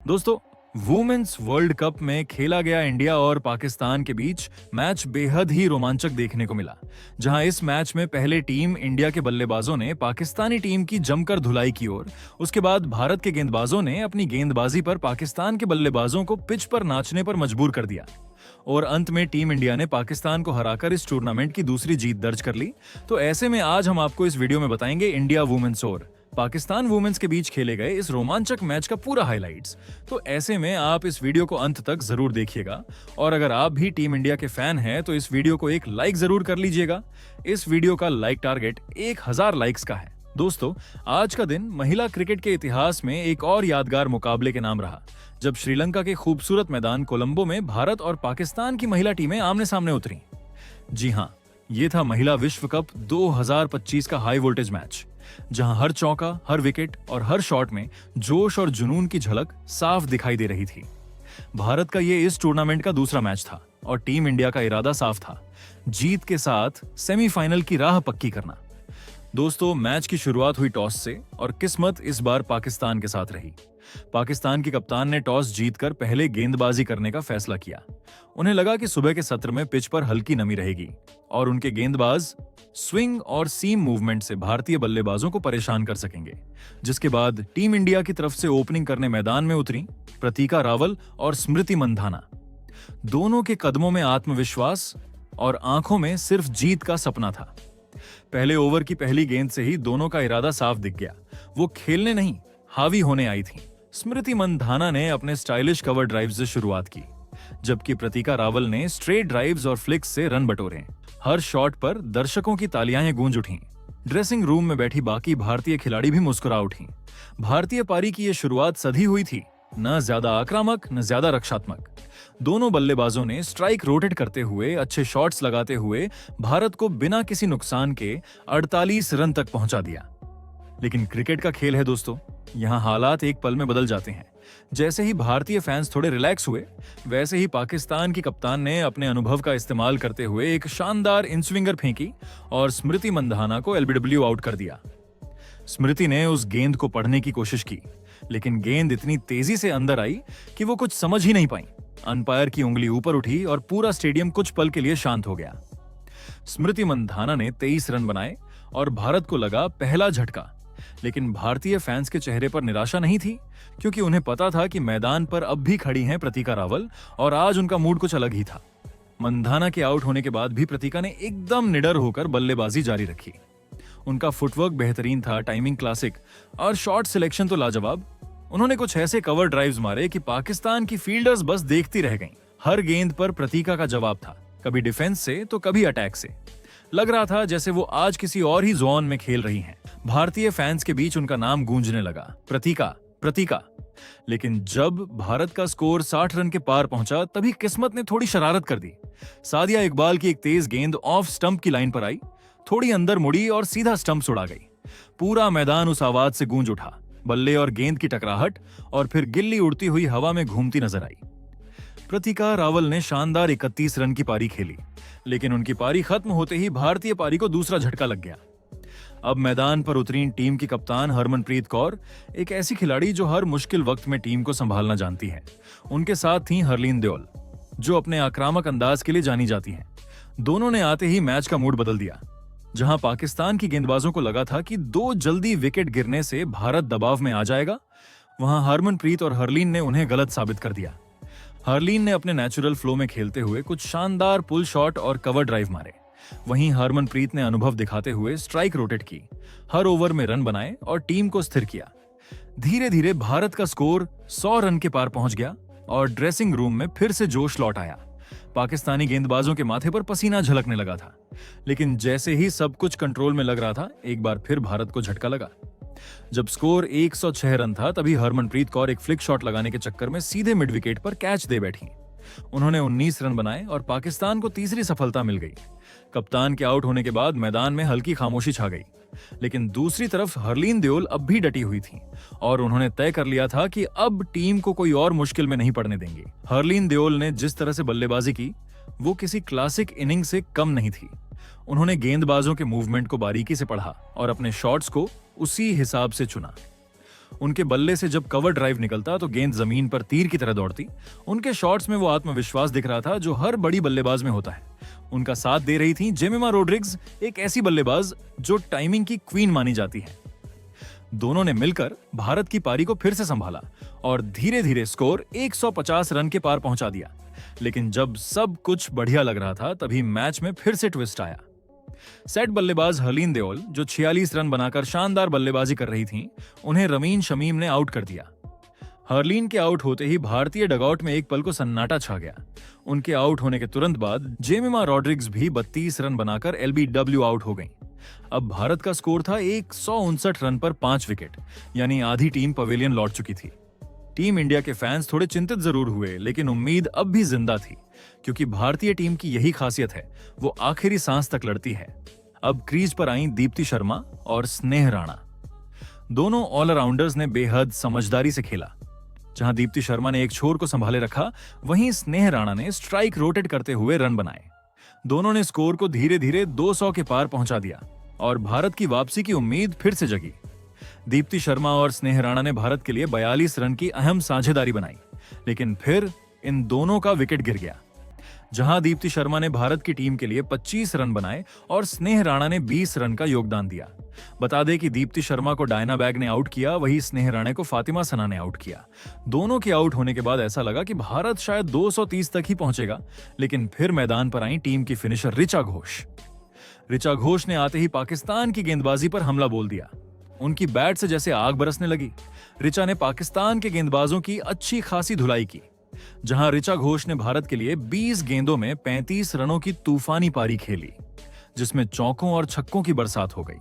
दोस्तों, women's world cup में खेला गया इंडिया और पाकिस्तान के बीच मैच बेहद ही रोमांचक देखने को मिला, जहां इस मैच में पहले टीम इंडिया के बल्लेबाजों ने पाकिस्तानी टीम की जमकर धुलाई की और उसके बाद भारत के गेंदबाजों ने अपनी गेंदबाजी पर पाकिस्तान के बल्लेबाजों को पिच पर नाचने पर मजबूर कर दिया और अंत में टीम इंडिया ने पाकिस्तान को हराकर इस टूर्नामेंट की दूसरी जीत दर्ज कर ली। तो ऐसे में आज हम आपको इस वीडियो में बताएंगे इंडिया वुमेन्स और पाकिस्तान वुमेन्स के बीच खेले गए इस रोमांचक मैच का पूरा हाइलाइट्स। तो ऐसे में आप इस वीडियो को अंत तक जरूर देखिएगा और अगर आप भी टीम इंडिया के फैन हैं तो इस वीडियो को एक लाइक जरूर कर लीजिएगा। इस वीडियो का लाइक टारगेट 1000 लाइक्स का है। दोस्तों, आज का दिन महिला क्रिकेट के इतिहास में एक और यादगार मुकाबले के नाम रहा, जब श्रीलंका के खूबसूरत मैदान कोलंबो में भारत और पाकिस्तान की महिला टीमें आमने सामने उतरी। जी हां, ये था महिला विश्व कप 2025 का हाई वोल्टेज मैच, जहां हर चौका, हर विकेट और हर शॉट में जोश और जुनून की झलक साफ दिखाई दे रही थी। भारत का ये इस टूर्नामेंट का दूसरा मैच था और टीम इंडिया का इरादा साफ था, जीत के साथ सेमीफाइनल की राह पक्की करना। दोस्तों, मैच की शुरुआत हुई टॉस से और किस्मत इस बार पाकिस्तान के साथ रही। पाकिस्तान की कप्तान ने टॉस जीतकर पहले गेंदबाजी करने का फैसला किया। उन्हें लगा कि सुबह के सत्र में पिच पर हल्की नमी रहेगी और उनके गेंदबाज स्विंग और सीम मूवमेंट से भारतीय बल्लेबाजों को परेशान कर सकेंगे। जिसके बाद टीम इंडिया की तरफ से ओपनिंग करने मैदान में उतरी प्रतीका रावल और स्मृति मंधाना। दोनों के कदमों में आत्मविश्वास और आंखों में सिर्फ जीत का सपना था। पहले ओवर की पहली गेंद से ही दोनों का इरादा साफ दिख गया। वो खेलने नहीं, हावी होने आई थी। स्मृति मंधाना ने अपने स्टाइलिश कवर ड्राइव से शुरुआत की, जबकि प्रतीका रावल ने स्ट्रेट ड्राइव्स और फ्लिक्स से रन बटोरे। हर शॉट पर दर्शकों की तालियां गूंज उठीं। ड्रेसिंग रूम में बैठी बाकी भारतीय खिलाड़ी भी मुस्कुरा उठी। भारतीय पारी की यह शुरुआत सधी हुई थी, न ज्यादा आक्रामक न ज्यादा रक्षात्मक। दोनों बल्लेबाजों ने स्ट्राइक रोटेट करते हुए, अच्छे शॉट्स लगाते हुए भारत को बिना किसी नुकसान के 48 रन तक पहुंचा दिया। लेकिन क्रिकेट का खेल है दोस्तों, यहाँ हालात एक पल में बदल जाते हैं। जैसे ही भारतीय फैंस थोड़े रिलैक्स हुए, वैसे ही पाकिस्तान की कप्तान ने अपने अनुभव का इस्तेमाल करते हुए एक शानदार इनस्विंगर फेंकी और स्मृति मंधाना को एलबीडब्ल्यू आउट कर दिया। स्मृति ने उस गेंद को पढ़ने की कोशिश की, लेकिन गेंद इतनी तेजी से अंदर आई कि वो कुछ समझ ही नहीं पाई। अंपायर की उंगली ऊपर उठी और पूरा स्टेडियम कुछ पल के लिए शांत हो गया। स्मृति मंधाना ने 23 रन बनाए और भारत को लगा पहला झटका। लेकिन भारतीय फैंस के चेहरे पर निराशा नहीं थी, क्योंकि उन्हें पता था कि मैदान पर अब भी खड़ी हैं प्रतीका रावल और आज उनका मूड कुछ अलग ही था। मंधाना के आउट होने के बाद भी प्रतीका ने एकदम निडर होकर बल्लेबाजी जारी रखी। उनका फुटवर्क बेहतरीन था, टाइमिंग क्लासिक और शॉट सिलेक्शन तो लाजवाब। उन्होंने कुछ ऐसे कवर ड्राइव्स मारे कि पाकिस्तान की फील्डर्स बस देखती रह गईं। हर गेंद पर प्रतीका का जवाब था, कभी डिफेंस से तो कभी अटैक से। लग रहा था जैसे वो आज किसी और ही जोन में खेल रही हैं। भारतीय फैंस के बीच उनका नाम गूंजने लगा, प्रतीका, प्रतीका। लेकिन जब भारत का स्कोर 60 रन के पार पहुंचा, तभी किस्मत ने थोड़ी शरारत कर दी। सादिया इकबाल की एक तेज गेंद ऑफ स्टंप की लाइन पर आई, थोड़ी अंदर मुड़ी और सीधा स्टंप उड़ा गई। पूरा मैदान उस आवाज से गूंज उठा। बल्ले और गेंद की टकराहट और फिर गिल्ली उड़ती हुई हवा में घूमती नजर आई। प्रतीका रावल ने शानदार 31 रन की पारी खेली, लेकिन उनकी पारी खत्म होते ही भारतीय पारी को दूसरा झटका लग गया। अब मैदान पर उतरी टीम की कप्तान हरमनप्रीत कौर, एक ऐसी खिलाड़ी जो हर मुश्किल वक्त में टीम को संभालना जानती है। उनके साथ थी हरलीन देओल, जो अपने आक्रामक अंदाज के लिए जानी जाती हैं। दोनों ने आते ही मैच का मूड बदल दिया। जहां पाकिस्तान की गेंदबाजों को लगा था कि 2 जल्दी विकेट गिरने से भारत दबाव में आ जाएगा, वहां हरमनप्रीत और हरलीन ने उन्हें गलत साबित कर दिया। हरलीन ने अपने नेचुरल फ्लो में खेलते हुए कुछ शानदार पुल शॉट और कवर ड्राइव मारे। वहीं हरमनप्रीत ने अनुभव दिखाते हुए स्ट्राइक रोटेट की, हर ओवर में रन बनाए और टीम को स्थिर किया। धीरे धीरे भारत का स्कोर 100 रन के पार पहुंच गया और ड्रेसिंग रूम में फिर से जोश लौट आया। पाकिस्तानी गेंदबाजों के माथे पर पसीना झलकने लगा था। लेकिन जैसे ही सब कुछ कंट्रोल में लग रहा था, एक बार फिर भारत को झटका लगा। जब स्कोर 106 रन था, तभी हरमनप्रीत कौर एक फ्लिक शॉट लगाने के चक्कर में सीधे मिड विकेट पर कैच दे बैठी। उन्होंने 19 रन बनाए और पाकिस्तान को तीसरी सफलता मिल गई। कप्तान के आउट होने के बाद मैदान में हल्की खामोशी छा गई, लेकिन दूसरी तरफ हरलीन देओल अब भी डटी हुई थी और उन्होंने तय कर लिया था कि अब टीम को कोई और मुश्किल में नहीं पड़ने देंगे। हरलीन देओल ने जिस तरह से बल्लेबाजी की, वो किसी क्लासिक इनिंग से कम नहीं थी। उन्होंने गेंदबाजों के मूवमेंट को बारीकी से पढ़ा और अपने शॉट्स को उसी हिसाब से चुना। उनके बल्ले से जब कवर ड्राइव निकलता तो गेंद जमीन पर तीर की तरह दौड़ती। उनके शॉट्स में वो आत्मविश्वास दिख रहा था जो हर बड़ी बल्लेबाज में होता है। उनका साथ दे रही थी जेमिमा रोड्रिग्स, एक ऐसी बल्लेबाज जो टाइमिंग की क्वीन मानी जाती है। दोनों ने मिलकर भारत की पारी को फिर से संभाला और धीरे धीरे स्कोर 150 रन के पार पहुंचा दिया। लेकिन जब सब कुछ बढ़िया लग रहा था तभी मैच में फिर से ट्विस्ट आया। सेट बल्लेबाज हरलीन देओल, जो 46 रन बनाकर शानदार बल्लेबाजी कर रही थीं, उन्हें रमीन शमीम ने आउट कर दिया। हरलीन के आउट होते ही भारतीय डगआउट में एक पल को सन्नाटा छा गया। उनके आउट होने के तुरंत बाद जेमिमा रॉड्रिग्स भी 32 रन बनाकर एलबीडब्ल्यू आउट हो गईं। अब भारत का स्कोर था 159 रन पर 5 विकेट, यानी आधी टीम पवेलियन लौट चुकी थी। टीम इंडिया के फैंस थोड़े चिंतित जरूर हुए, लेकिन उम्मीद अब भी जिंदा थी, क्योंकि भारतीय टीम की यही खासियत है, वो आखिरी सांस तक लड़ती है। अब क्रीज पर आईं दीप्ति शर्मा और स्नेह राणा। दोनों ऑलराउंडर्स ने बेहद समझदारी से खेला। जहां दीप्ति शर्मा ने एक छोर को संभाले रखा, वहीं स्नेह राणा ने स्ट्राइक रोटेट करते हुए रन बनाए। दोनों ने स्कोर को धीरे धीरे 200 के पार पहुंचा दिया और भारत की वापसी की उम्मीद फिर से जगी। दीप्ति शर्मा और स्नेह राणा ने भारत के लिए 42 रन की अहम साझेदारी बनाई, लेकिन फिर इन दोनों का विकेट गिर गया। जहां दीप्ति शर्मा ने भारत की टीम के लिए 25 रन बनाए और स्नेह राणा ने 20 रन का योगदान दिया। बता दें कि दीप्ति शर्मा को डायना बैग ने आउट किया, वही स्नेह राणा को फातिमा सना ने आउट किया। दोनों के आउट होने के बाद ऐसा लगा कि भारत शायद 230 तक ही पहुंचेगा, लेकिन फिर मैदान पर आई टीम की फिनिशर ऋचा घोष। ऋचा घोष ने आते ही पाकिस्तान की गेंदबाजी पर हमला बोल दिया। उनकी बैट से जैसे आग बरसने लगी। ऋचा ने पाकिस्तान के गेंदबाजों की अच्छी खासी धुलाई की। जहां ऋचा घोष ने भारत के लिए 20 गेंदों में 35 रनों की तूफानी पारी खेली, जिसमें चौकों और छक्कों की बरसात हो गई।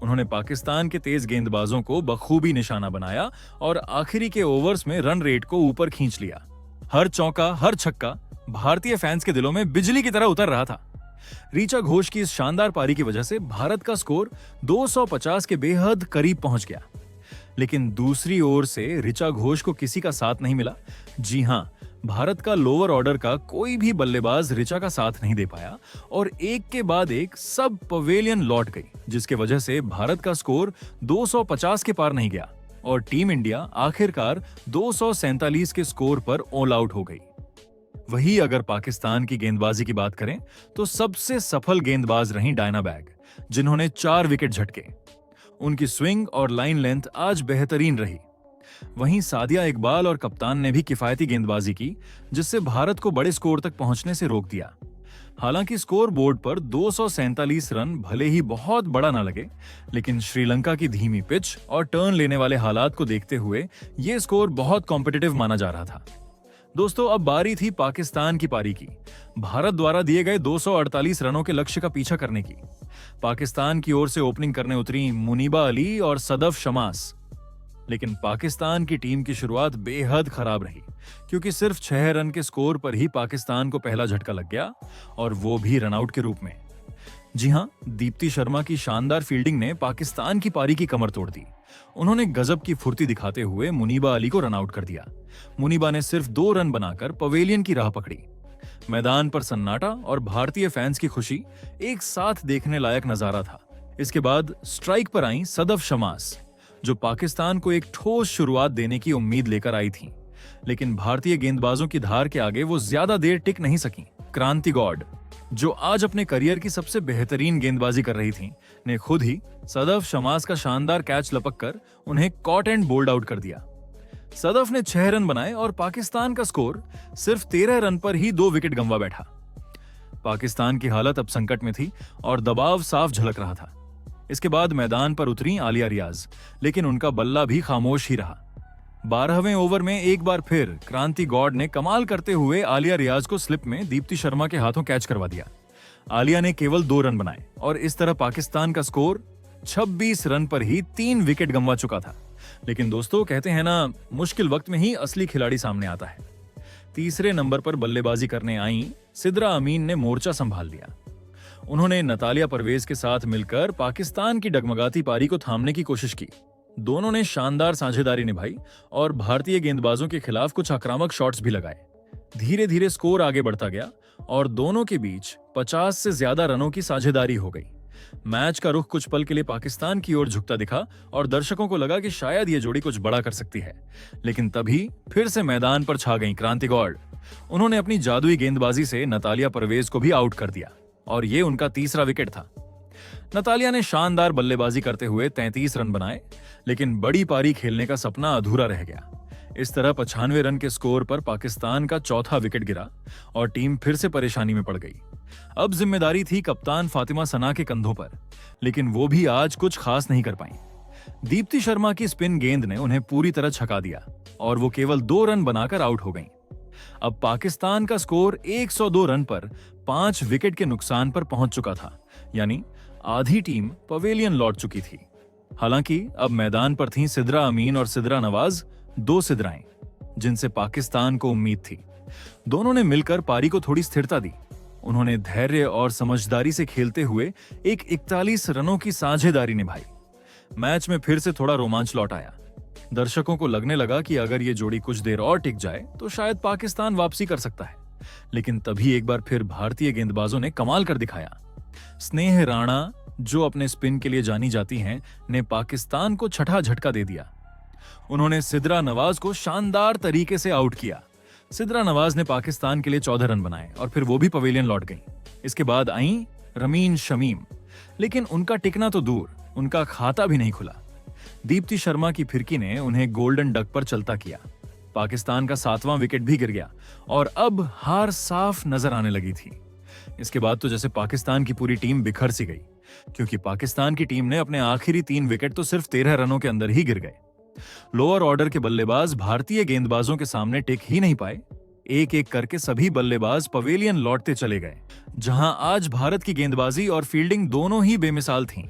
उन्होंने पाकिस्तान के तेज गेंदबाजों को बखूबी निशाना बनाया और आखिरी के ओवर्स में रन रेट को ऊपर खींच लिया। हर चौका, हर छक्का भारतीय फैंस के दिलों में बिजली की तरह उतर रहा था। ऋचा घोष की इस शानदार पारी की वजह से भारत का स्कोर 250 के बेहद करीब पहुंच गया। लेकिन दूसरी ओर से ऋचा घोष को किसी का साथ नहीं मिला। जी हां, भारत का लोअर ऑर्डर का कोई भी बल्लेबाज ऋचा का साथ नहीं दे पाया और एक के बाद एक सब पवेलियन लौट गई, जिसके वजह से भारत का स्कोर 250 के पार नहीं गया और टीम इंडिया आखिरकार 247 के स्कोर पर ऑल आउट हो गई। वही अगर पाकिस्तान की गेंदबाजी की बात करें तो सबसे सफल गेंदबाज रही डायना बैग, जिन्होंने 4 विकेट झटके। उनकी स्विंग और लाइन लेंथ आज बेहतरीन रही। वहीं सादिया इकबाल और कप्तान ने भी किफायती गेंदबाजी की, जिससे भारत को बड़े स्कोर तक पहुंचने से रोक दिया। हालांकि स्कोर बोर्ड पर 247 रन भले ही बहुत बड़ा ना लगे, लेकिन श्रीलंका की धीमी पिच और टर्न लेने वाले हालात को देखते हुए यह स्कोर बहुत कॉम्पिटिटिव माना जा रहा था। दोस्तों, अब बारी थी पाकिस्तान की पारी की, भारत द्वारा दिए गए 248 रनों के लक्ष्य का पीछा करने की। पाकिस्तान की ओर से ओपनिंग करने उतरी मुनीबा अली और सदफ शमास। लेकिन पाकिस्तान की टीम की शुरुआत बेहद खराब रही, क्योंकि सिर्फ 6 रन के स्कोर पर ही पाकिस्तान को पहला झटका लग गया, और वो भी रनआउट के रूप में। जी हां, दीप्ति शर्मा की शानदार फील्डिंग ने पाकिस्तान की पारी की कमर तोड़ दी। उन्होंने गजब की फुर्ती दिखाते हुए मुनीबा अली को रनआउट कर दिया। मुनीबा ने सिर्फ 2 रन बनाकर पवेलियन की राह पकड़ी। मैदान पर सन्नाटा और भारतीय फैंस की खुशी एक साथ देखने लायक नजारा था। इसके बाद स्ट्राइक पर आई सदफ शमास, जो पाकिस्तान को एक ठोस शुरुआत देने की उम्मीद लेकर आई थी। लेकिन भारतीय गेंदबाजों की धार के आगे वो ज्यादा देर टिक नहीं सकी। क्रांति गॉड, जो आज अपने करियर की सबसे बेहतरीन गेंदबाजी कर रही थी, ने खुद ही सदफ शमास का शानदार कैच लपककर उन्हें कॉट एंड बोल्ड आउट कर दिया। सदफ ने 6 रन बनाए और पाकिस्तान का स्कोर सिर्फ 13 रन पर ही 2 विकेट गंवा बैठा। पाकिस्तान की हालत अब संकट में थी और दबाव साफ झलक रहा था। इसके बाद मैदान पर उतरी आलिया रियाज, लेकिन उनका बल्ला भी खामोश ही रहा। 12वें ओवर में एक बार फिर क्रांति गॉड ने कमाल करते हुए आलिया रियाज को स्लिप में दीप्ति शर्मा के हाथों कैच करवा दिया। आलिया ने केवल 2 रन बनाए और इस तरह पाकिस्तान का स्कोर 26 रन पर ही 3 विकेट गंवा चुका था। लेकिन दोस्तों, कहते हैं ना, मुश्किल वक्त में ही असली खिलाड़ी सामने आता है। तीसरे नंबर पर बल्लेबाजी करने आई सिद्रा अमीन ने मोर्चा संभाल लिया। उन्होंने नतालिया परवेज के साथ मिलकर पाकिस्तान की डगमगाती पारी को थामने की कोशिश की। दोनों ने शानदार साझेदारी निभाई और भारतीय गेंदबाजों के खिलाफ कुछ आक्रामक शॉट्स भी लगाए। धीरे धीरे स्कोर आगे बढ़ता गया और दोनों के बीच 50 से ज्यादा रनों की साझेदारी हो गई। मैच का रुख कुछ पल के लिए पाकिस्तान की ओर झुकता दिखा और दर्शकों को लगा कि शायद ये जोड़ी कुछ बड़ा कर सकती है। लेकिन तभी फिर से मैदान पर छा गईं क्रांति गौड़। उन्होंने अपनी जादुई गेंदबाजी से नतालिया परवेज को भी आउट कर दिया और ये उनका तीसरा विकेट था। नतालिया ने शानदार बल्लेबाजी करते हुए 33 रन बनाए, लेकिन बड़ी पारी खेलने का सपना अधूरा रह गया। इस तरह 95 रन के स्कोर पर पाकिस्तान का चौथा विकेट गिरा और टीम फिर से परेशानी में पड़ गई। अब जिम्मेदारी थी कप्तान फातिमा सना के कंधों पर, लेकिन वो भी आज कुछ खास नहीं कर पाई। दीप्ति शर्मा की स्पिन गेंद ने उन्हें पूरी तरह छका दिया और वो केवल 2 रन बनाकर आउट हो गईं। अब पाकिस्तान का स्कोर 102 रन पर 5 विकेट के नुकसान पर पहुंच चुका था, यानी आधी टीम पवेलियन लौट चुकी थी। हालांकि अब मैदान पर थीं सिद्रा अमीन और सिद्रा नवाज, 2 सिद्राएं जिनसे पाकिस्तान को उम्मीद थी। दोनों ने मिलकर पारी को थोड़ी स्थिरता दी। उन्होंने धैर्य और समझदारी से खेलते हुए एक 41 रनों की साझेदारी निभाई। मैच में फिर से थोड़ा रोमांच लौट आया। दर्शकों को लगने लगा कि अगर ये जोड़ी कुछ देर और टिक जाए तो शायद पाकिस्तान वापसी कर सकता है। लेकिन तभी एक बार फिर भारतीय गेंदबाजों ने कमाल कर दिखाया। स्नेह राणा, जो अपने स्पिन के लिए जानी जाती हैं, ने पाकिस्तान को छठा झटका दे दिया। उन्होंने सिद्रा नवाज को शानदार तरीके से आउट किया। सिद्रा नवाज ने पाकिस्तान के लिए 14 रन बनाए और फिर वो भी पवेलियन लौट गईं। इसके बाद आईं रमीन शमीम, लेकिन उनका टिकना तो दूर, उनका खाता भी नहीं खुला। दीप्ति शर्मा की फिरकी ने उन्हें गोल्डन डक पर चलता किया। पाकिस्तान का 7वां विकेट भी गिर गया और अब हार साफ नजर आने लगी थी। इसके बाद तो जैसे पाकिस्तान की पूरी टीम बिखर सी गई, क्योंकि पाकिस्तान की टीम ने अपने आखिरी 3 विकेट तो सिर्फ 13 रनों के अंदर ही गिर गए। लोअर ऑर्डर के बल्लेबाज भारतीय गेंदबाजों के सामने टिक ही नहीं पाए। एक एक करके सभी बल्लेबाज पवेलियन लौटते चले गए, जहां आज भारत की गेंदबाजी और फील्डिंग दोनों ही बेमिसाल थीं।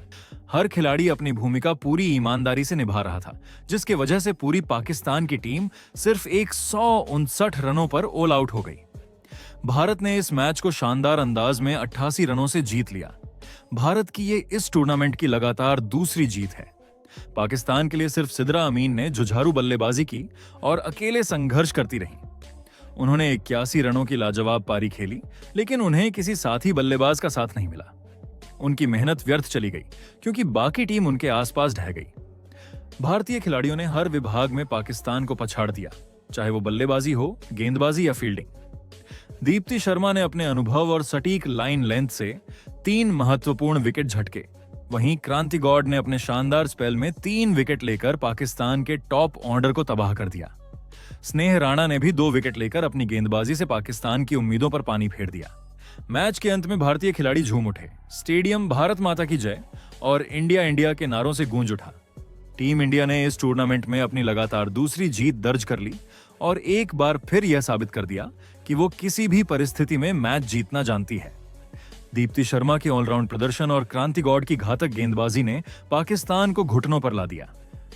हर खिलाड़ी अपनी भूमिका पूरी ईमानदारी से निभा रहा था, जिसकी वजह से पूरी पाकिस्तान की टीम सिर्फ 159 रनों पर ऑल आउट हो गई। भारत ने इस मैच को शानदार अंदाज में 88 रनों से जीत लिया। भारत की ये इस टूर्नामेंट की लगातार दूसरी जीत है। पाकिस्तान के लिए सिर्फ सिद्रा अमीन ने जुझारू बल्लेबाजी की और अकेले संघर्ष करती रहीं। उन्होंने 81 रनों की लाजवाब पारी खेली, लेकिन उन्हें किसी साथी बल्लेबाज का साथ नहीं मिला। उनकी मेहनत व्यर्थ चली गई, क्योंकि बाकी टीम उनके आसपास ढह गई। भारतीय खिलाड़ियों ने हर विभाग में पाकिस्तान को पछाड़ दिया, चाहे वो बल्लेबाजी हो, गेंदबाजी या फील्डिंग। दीप्ति शर्मा ने अपने अनुभव और सटीक लाइन लेंथ से 3 महत्वपूर्ण विकेट झटके। वहीं क्रांति गौड़ ने अपने शानदार स्पेल में 3 विकेट लेकर पाकिस्तान के टॉप ऑर्डर को तबाह कर दिया। स्नेह राणा ने भी 2 विकेट लेकर अपनी गेंदबाजी से पाकिस्तान की उम्मीदों पर पानी फेर दिया। मैच के अंत में भारतीय खिलाड़ी झूम उठे। स्टेडियम भारत माता की जय और इंडिया इंडिया के नारों से गूंज उठा। टीम इंडिया ने इस टूर्नामेंट में अपनी लगातार दूसरी जीत दर्ज कर ली और एक बार फिर यह साबित कर दिया कि वो किसी भी परिस्थिति में मैच जीतना जानती है। दीप्ति शर्मा के ऑलराउंड प्रदर्शन और क्रांति गौड़ की घातक गेंदबाजी ने पाकिस्तान को घुटनों पर ला दिया।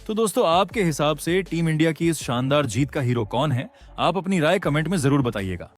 तो दोस्तों, आपके हिसाब से टीम इंडिया की इस शानदार जीत का हीरो कौन है? आप अपनी राय कमेंट में जरूर बताइएगा।